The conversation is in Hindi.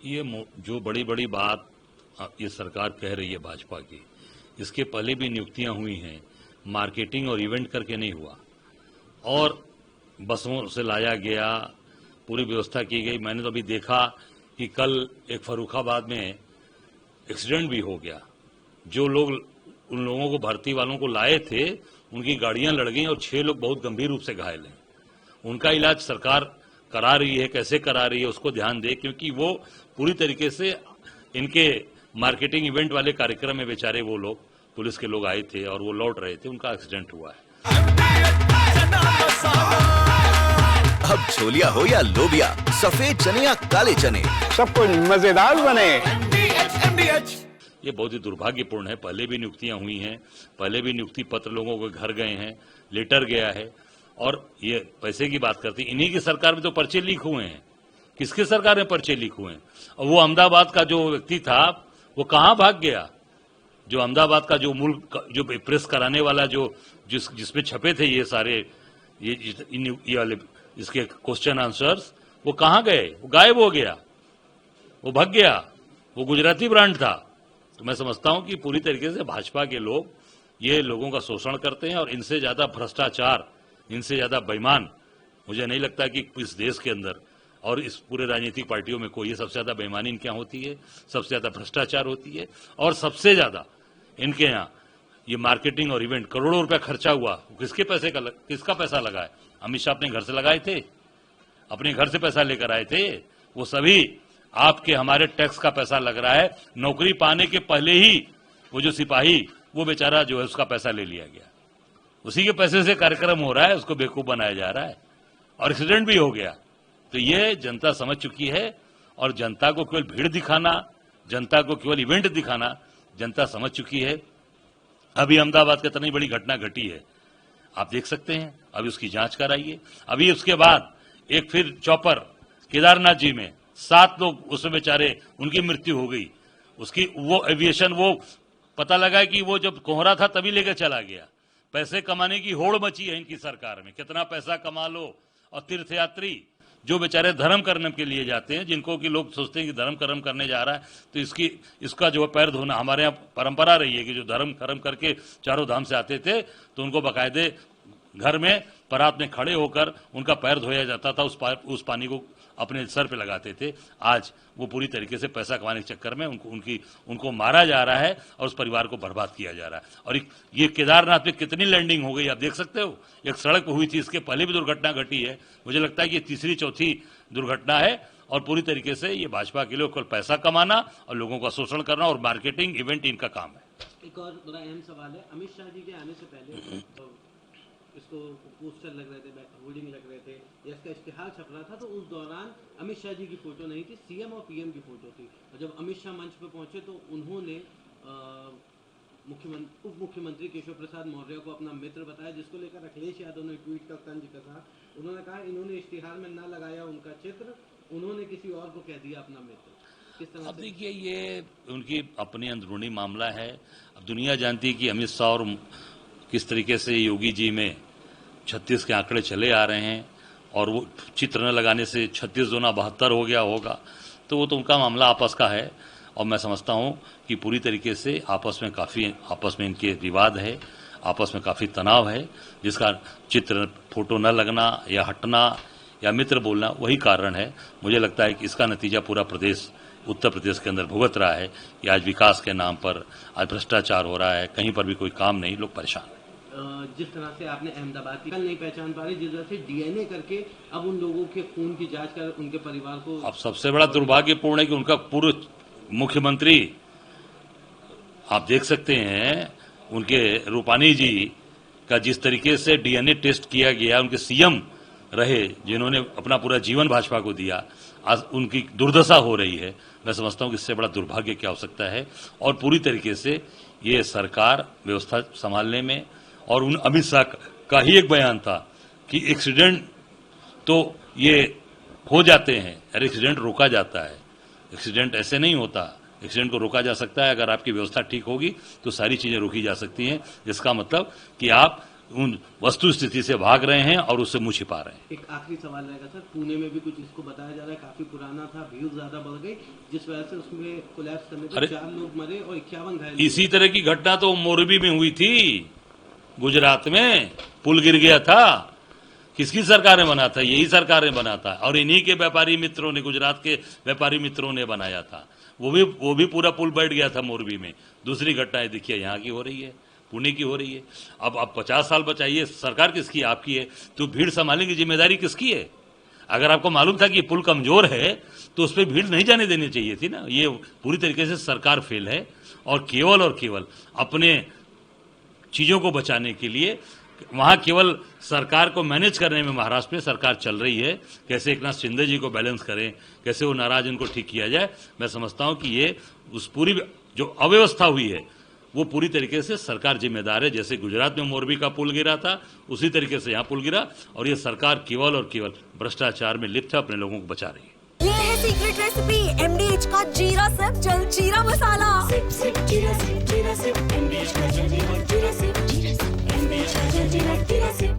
जो बड़ी बड़ी बात ये सरकार कह रही है भाजपा की, इसके पहले भी नियुक्तियां हुई हैं, मार्केटिंग और इवेंट करके नहीं हुआ, और बसों से लाया गया, पूरी व्यवस्था की गई। मैंने तो अभी देखा कि कल एक फर्रुखाबाद में एक्सीडेंट भी हो गया। जो लोग उन लोगों को, भर्ती वालों को लाए थे, उनकी गाड़ियां लड़ गई और 6 लोग बहुत गंभीर रूप से घायल हैं। उनका इलाज सरकार करा रही है, कैसे करा रही है उसको ध्यान दे, क्योंकि वो पूरी तरीके से इनके मार्केटिंग इवेंट वाले कार्यक्रम में बेचारे वो लोग, पुलिस के लोग आए थे और वो लौट रहे थे, उनका एक्सीडेंट हुआ है। अब छोलिया हो या लोबिया, सफेद चने या काले चने, सब कुछ मजेदार बने। ये बहुत ही दुर्भाग्यपूर्ण है। पहले भी नियुक्तियां हुई हैं, पहले भी नियुक्ति पत्र लोगों के घर गए हैं, लेटर गया है, और ये पैसे की बात करती, इन्हीं की सरकार में तो पर्चे लीक हुए हैं। किसके सरकार में पर्चे लीक हुए हैं? और वो अहमदाबाद का जो व्यक्ति था वो कहां भाग गया? जो अहमदाबाद का जो जो प्रेस कराने वाला जिसमें छपे थे ये सारे ये वाले इसके क्वेश्चन आंसर्स, वो कहां गए? वो गायब हो गया, वो भाग गया। वो गुजराती ब्रांड था। तो मैं समझता हूं कि पूरी तरीके से भाजपा के लोग ये लोगों का शोषण करते हैं, और इनसे ज्यादा भ्रष्टाचार, इनसे ज्यादा बेईमान मुझे नहीं लगता कि इस देश के अंदर और इस पूरे राजनीतिक पार्टियों में कोई। सबसे ज्यादा बेईमानी इनके यहाँ होती है, सबसे ज्यादा भ्रष्टाचार होती है, और सबसे ज्यादा इनके यहाँ ये मार्केटिंग और इवेंट, करोड़ों रुपया खर्चा हुआ, किसका पैसा लगा है? अमित शाह अपने घर से लगाए थे, अपने घर से पैसा लेकर आए थे। वो सभी आपके हमारे टैक्स का पैसा लग रहा है। नौकरी पाने के पहले ही वो जो सिपाही, वो बेचारा जो है उसका पैसा ले लिया गया, उसी के पैसे से कार्यक्रम हो रहा है, उसको बेवकूफ बनाया जा रहा है, और एक्सीडेंट भी हो गया। तो ये जनता समझ चुकी है, और जनता को केवल भीड़ दिखाना, जनता को केवल इवेंट दिखाना जनता समझ चुकी है। अभी अहमदाबाद की इतनी बड़ी घटना घटी है, आप देख सकते हैं, अभी उसकी जांच कराइए। अभी उसके बाद एक फिर चॉपर केदारनाथ जी में 7 लोग उसमें बेचारे, उनकी मृत्यु हो गई। उसकी वो एविएशन, वो पता लगा कि वो जब कोहरा था तभी लेकर चला गया। पैसे कमाने की होड़ मची है इनकी सरकार में, कितना पैसा कमा लो। और तीर्थयात्री जो बेचारे धर्म करने के लिए जाते हैं, जिनको कि लोग सोचते हैं कि धर्म कर्म करने जा रहा है, तो इसका जो पैर धोना, हमारे यहाँ परंपरा रही है कि जो धर्म कर्म करके चारों धाम से आते थे, तो उनको बाकायदे घर में परात में खड़े होकर उनका पैर धोया जाता था, उस पानी को अपने सर पे लगाते थे। आज वो पूरी तरीके से पैसा कमाने के चक्कर में उनको मारा जा रहा है, और उस परिवार को बर्बाद किया जा रहा है। और ये केदारनाथ में कितनी लैंडिंग हो गई आप देख सकते हो। एक सड़क हुई थी, इसके पहले भी दुर्घटना घटी है। मुझे लगता है कि ये तीसरी चौथी दुर्घटना है, और पूरी तरीके से ये भाजपा के लिए केवल पैसा कमाना और लोगों का शोषण करना और मार्केटिंग इवेंट इनका काम है। एक और बड़ा अहम सवाल है, अमित शाह जी के आने से पहले इसको पोस्टर लग रहे थे, होर्डिंग लग रहे थे, या इसका इश्तिहार छप रहा था, तो उस दौरान अमित शाह जी की फोटो नहीं थी, सीएम और पीएम की फोटो थी। और जब अमित शाह मंच पे पहुंचे तो उन्होंने उप मुख्यमंत्री केशव प्रसाद मौर्य को अपना मित्र बताया, जिसको लेकर अखिलेश यादव ने ट्वीट का तंज कसा। उन्होंने कहा इन्होंने इश्तिहार में न लगाया उनका चित्र, उन्होंने किसी और को कह दिया अपना मित्र। किस तरह? अब देखिए, ये उनकी अपनी अंदरूनी मामला है। अब दुनिया जानती है कि अमित शाह और किस तरीके से योगी जी में 36 के आंकड़े चले आ रहे हैं, और वो चित्र न लगाने से 36 दूना 72 हो गया होगा। तो वो तो उनका मामला आपस का है, और मैं समझता हूं कि पूरी तरीके से आपस में इनके विवाद है, आपस में काफी तनाव है, जिसका चित्र फोटो न लगना या हटना या मित्र बोलना वही कारण है। मुझे लगता है कि इसका नतीजा पूरा प्रदेश, उत्तर प्रदेश के अंदर भुगत रहा है कि आज विकास के नाम पर आज भ्रष्टाचार हो रहा है, कहीं पर भी कोई काम नहीं, लोग परेशान। जिस तरह से आपने अहमदाबाद की नहीं पहचान पा रही, जिस तरह से डीएनए करके अब उन लोगों के खून की जांच कर उनके परिवार को, अब सबसे बड़ा दुर्भाग्यपूर्ण है कि उनका पूर्व मुख्यमंत्री, आप देख सकते हैं, उनके रूपानी जी का जिस तरीके से डीएनए टेस्ट किया गया, उनके सीएम रहे जिन्होंने अपना पूरा जीवन भाजपा को दिया, आज उनकी दुर्दशा हो रही है। मैं समझता हूं कि इससे बड़ा दुर्भाग्य क्या हो सकता है। और पूरी तरीके से ये सरकार व्यवस्था संभालने में, और उन अमित शाह का ही एक बयान था कि एक्सीडेंट तो ये हो जाते हैं, अरे एक्सीडेंट रोका जाता है, एक्सीडेंट ऐसे नहीं होता, एक्सीडेंट को रोका जा सकता है। अगर आपकी व्यवस्था ठीक होगी तो सारी चीजें रोकी जा सकती हैं। जिसका मतलब कि आप उन वस्तु स्थिति से भाग रहे हैं और उससे मुंह छिपा रहे हैं। एक आखिरी सवाल रहेगा सर, पुणे में भी कुछ इसको बताया जा रहा है काफी पुराना था, भीड़ ज्यादा बढ़ गई जिस वजह से उसमें कोलैप्स करने पर 4 लोग मरे और 51 घायल। इसी तरह की घटना तो मोरबी में हुई थी, गुजरात में पुल गिर गया था। किसकी सरकार ने बना था? यही सरकार ने बना था और इन्हीं के व्यापारी मित्रों ने, गुजरात के व्यापारी मित्रों ने बनाया था। वो भी पूरा पुल बैठ गया था मोरबी में। दूसरी घटनाएं देखिए यहाँ की हो रही है, पुणे की हो रही है। अब 50 साल बचाइए, सरकार किसकी? आपकी है। तो भीड़ संभालने की जिम्मेदारी किसकी है? अगर आपको मालूम था कि पुल कमजोर है तो उस पर भीड़ नहीं जाने देनी चाहिए थी ना। ये पूरी तरीके से सरकार फेल है और केवल अपने चीजों को बचाने के लिए वहां केवल सरकार को मैनेज करने में महाराष्ट्र में सरकार चल रही है। कैसे एकनाथ शिंदे जी को बैलेंस करें, कैसे वो नाराज इनको ठीक किया जाए। मैं समझता हूं कि ये उस पूरी जो अव्यवस्था हुई है वो पूरी तरीके से सरकार जिम्मेदार है। जैसे गुजरात में मोरबी का पुल गिरा था उसी तरीके से यहाँ पुल गिरा और ये सरकार केवल भ्रष्टाचार में लिप्त है, अपने लोगों को बचा रही है। ये है सीक्रेट रेसिपी MDH का जीरा सिर्फ जल जीरा मसाला। Sip, sip, jeera, sip, MDH का